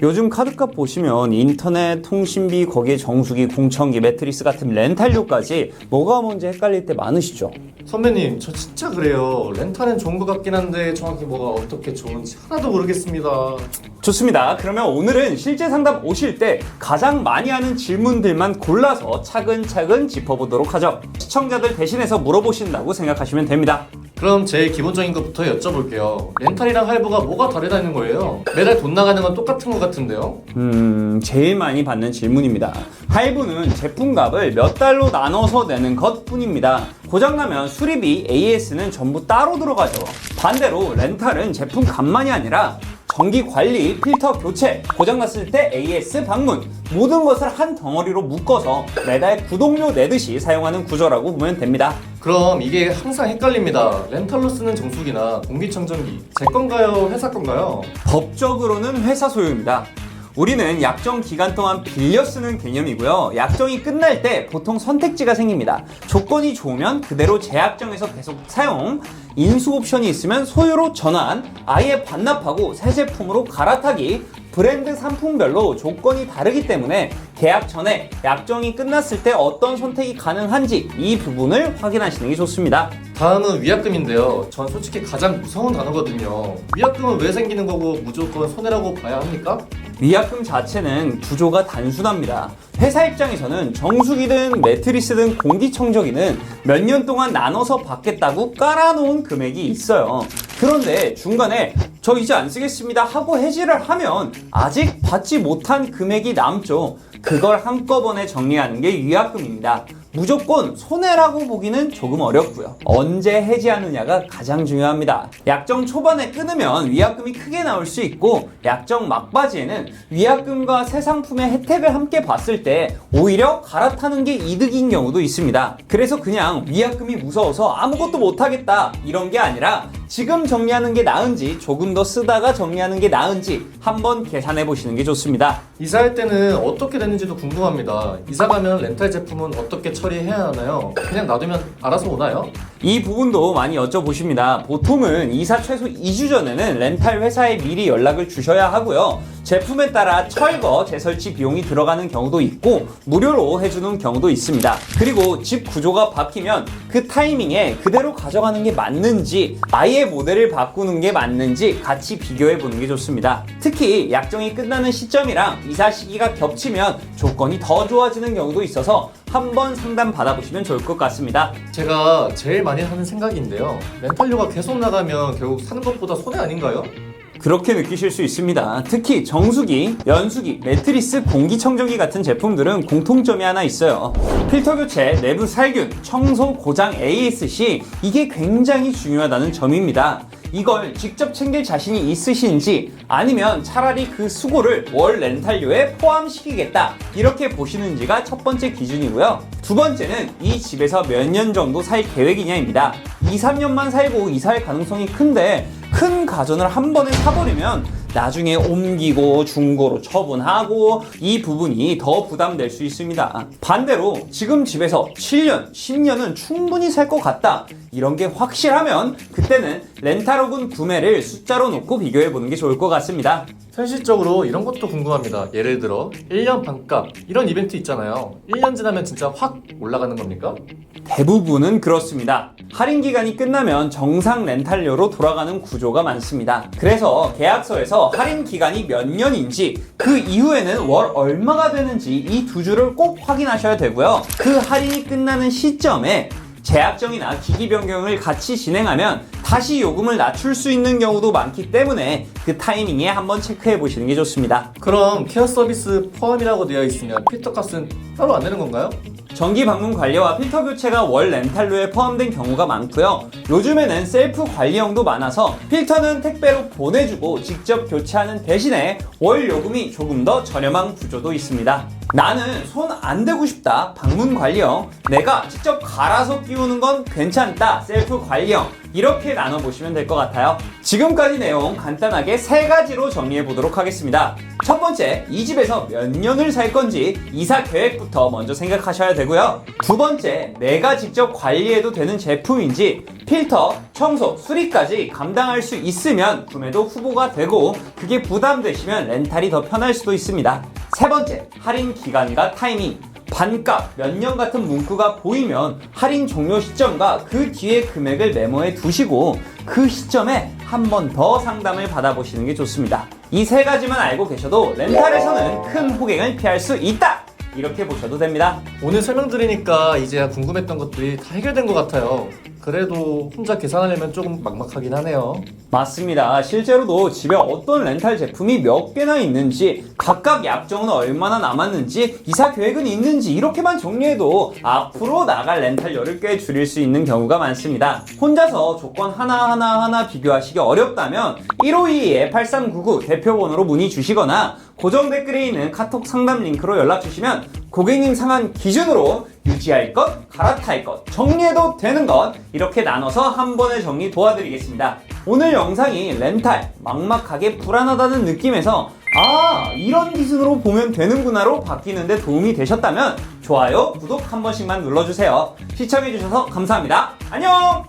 요즘 카드값 보시면 인터넷, 통신비, 거기에 정수기, 공청기, 매트리스 같은 렌탈료까지 뭐가 뭔지 헷갈릴 때 많으시죠? 선배님, 저 진짜 그래요. 렌탈은 좋은 것 같긴 한데 정확히 뭐가 어떻게 좋은지 하나도 모르겠습니다. 좋습니다. 그러면 오늘은 실제 상담 오실 때 가장 많이 하는 질문들만 골라서 차근차근 짚어보도록 하죠. 시청자들 대신해서 물어보신다고 생각하시면 됩니다. 그럼 제일 기본적인 것부터 여쭤볼게요. 렌탈이랑 할부가 뭐가 다르다는 거예요? 매달 돈 나가는 건 똑같은 것 같은데요? 제일 많이 받는 질문입니다. 할부는 제품값을 몇 달로 나눠서 내는 것 뿐입니다. 고장나면 수리비, AS는 전부 따로 들어가죠. 반대로 렌탈은 제품 값만이 아니라 전기 관리, 필터 교체, 고장났을 때 AS 방문, 모든 것을 한 덩어리로 묶어서 매달 구독료 내듯이 사용하는 구조라고 보면 됩니다. 그럼 이게 항상 헷갈립니다. 렌탈로 쓰는 정수기나 공기청정기 제 건가요? 회사 건가요? 법적으로는 회사 소유입니다. 우리는 약정 기간 동안 빌려 쓰는 개념이고요. 약정이 끝날 때 보통 선택지가 생깁니다. 조건이 좋으면 그대로 재약정에서 계속 사용, 인수 옵션이 있으면 소유로 전환, 아예 반납하고 새 제품으로 갈아타기, 브랜드 상품별로 조건이 다르기 때문에 계약 전에 약정이 끝났을 때 어떤 선택이 가능한지 이 부분을 확인하시는 게 좋습니다. 다음은 위약금인데요. 전 솔직히 가장 무서운 단어거든요. 위약금은 왜 생기는 거고 무조건 손해라고 봐야 합니까? 위약금 자체는 구조가 단순합니다. 회사 입장에서는 정수기든 매트리스든 공기청정기는 몇 년 동안 나눠서 받겠다고 깔아놓은 금액이 있어요. 그런데 중간에 저 이제 안 쓰겠습니다 하고 해지를 하면 아직 받지 못한 금액이 남죠. 그걸 한꺼번에 정리하는 게 위약금입니다. 무조건 손해라고 보기는 조금 어렵고요. 언제 해지하느냐가 가장 중요합니다. 약정 초반에 끊으면 위약금이 크게 나올 수 있고 약정 막바지에는 위약금과 새 상품의 혜택을 함께 봤을 때 오히려 갈아타는 게 이득인 경우도 있습니다. 그래서 그냥 위약금이 무서워서 아무것도 못하겠다 이런 게 아니라 지금 정리하는 게 나은지 조금 더 쓰다가 정리하는 게 나은지 한번 계산해 보시는 게 좋습니다. 이사할 때는 어떻게 되는지도 궁금합니다. 이사 가면 렌탈 제품은 어떻게 처리해야 하나요? 그냥 놔두면 알아서 오나요? 이 부분도 많이 여쭤보십니다. 보통은 이사 최소 2주 전에는 렌탈 회사에 미리 연락을 주셔야 하고요. 제품에 따라 철거, 재설치 비용이 들어가는 경우도 있고 무료로 해주는 경우도 있습니다. 그리고 집 구조가 바뀌면 그 타이밍에 그대로 가져가는 게 맞는지 아예 모델을 바꾸는 게 맞는지 같이 비교해 보는 게 좋습니다. 특히 약정이 끝나는 시점이랑 이사 시기가 겹치면 조건이 더 좋아지는 경우도 있어서 한번 상담 받아보시면 좋을 것 같습니다. 제가 제일 많이 하는 생각인데요. 렌탈료가 계속 나가면 결국 사는 것보다 손해 아닌가요? 그렇게 느끼실 수 있습니다. 특히 정수기, 연수기, 매트리스, 공기청정기 같은 제품들은 공통점이 하나 있어요. 필터 교체, 내부 살균, 청소, 고장, ASC 이게 굉장히 중요하다는 점입니다. 이걸 직접 챙길 자신이 있으신지 아니면 차라리 그 수고를 월 렌탈료에 포함시키겠다 이렇게 보시는지가 첫 번째 기준이고요. 두 번째는 이 집에서 몇 년 정도 살 계획이냐입니다. 2, 3년만 살고 이사할 가능성이 큰데 큰 가전을 한 번에 사버리면 나중에 옮기고 중고로 처분하고 이 부분이 더 부담될 수 있습니다. 반대로 지금 집에서 7년, 10년은 충분히 살 것 같다 이런 게 확실하면 그때는 렌탈 구매를 숫자로 놓고 비교해 보는 게 좋을 것 같습니다. 현실적으로 이런 것도 궁금합니다. 예를 들어 1년 반값 이런 이벤트 있잖아요. 1년 지나면 진짜 확 올라가는 겁니까? 대부분은 그렇습니다. 할인 기간이 끝나면 정상 렌탈료로 돌아가는 구조가 많습니다. 그래서 계약서에서 할인 기간이 몇 년인지 그 이후에는 월 얼마가 되는지 이 두 줄을 꼭 확인하셔야 되고요. 그 할인이 끝나는 시점에 재약정이나 기기 변경을 같이 진행하면 다시 요금을 낮출 수 있는 경우도 많기 때문에 그 타이밍에 한번 체크해 보시는 게 좋습니다. 그럼 케어 서비스 포함이라고 되어 있으면 필터 값은 따로 안 내는 건가요? 전기 방문 관리와 필터 교체가 월 렌탈료에 포함된 경우가 많고요. 요즘에는 셀프 관리형도 많아서 필터는 택배로 보내주고 직접 교체하는 대신에 월 요금이 조금 더 저렴한 구조도 있습니다. 나는 손 안 대고 싶다. 방문 관리형. 내가 직접 갈아서 끼우는 건 괜찮다. 셀프 관리형. 이렇게 나눠보시면 될 것 같아요. 지금까지 내용 간단하게 3가지로 정리해 보도록 하겠습니다. 첫 번째, 이 집에서 몇 년을 살 건지 이사 계획부터 먼저 생각하셔야 되고요. 두 번째, 내가 직접 관리해도 되는 제품인지 필터, 청소, 수리까지 감당할 수 있으면 구매도 후보가 되고, 그게 부담되시면 렌탈이 더 편할 수도 있습니다. 세 번째, 할인 기간과 타이밍. 반값, 몇 년 같은 문구가 보이면 할인 종료 시점과 그 뒤에 금액을 메모해 두시고 그 시점에 한 번 더 상담을 받아보시는 게 좋습니다. 이 3가지만 알고 계셔도 렌탈에서는 큰 호갱을 피할 수 있다! 이렇게 보셔도 됩니다. 오늘 설명드리니까 이제야 궁금했던 것들이 다 해결된 것 같아요. 그래도 혼자 계산하려면 조금 막막하긴 하네요. 맞습니다. 실제로도 집에 어떤 렌탈 제품이 몇 개나 있는지, 각각 약정은 얼마나 남았는지, 이사 계획은 있는지 이렇게만 정리해도 앞으로 나갈 렌탈료를 꽤 줄일 수 있는 경우가 많습니다. 혼자서 조건 하나하나 비교하시기 어렵다면 1522-8399 대표번호로 문의 주시거나 고정 댓글에 있는 카톡 상담 링크로 연락 주시면 고객님 상한 기준으로 유지할 것, 갈아탈 것, 정리해도 되는 것 이렇게 나눠서 한 번에 정리 도와드리겠습니다. 오늘 영상이 렌탈, 막막하게 불안하다는 느낌에서 이런 기준으로 보면 되는구나로 바뀌는데 도움이 되셨다면 좋아요, 구독 한 번씩만 눌러주세요. 시청해주셔서 감사합니다. 안녕!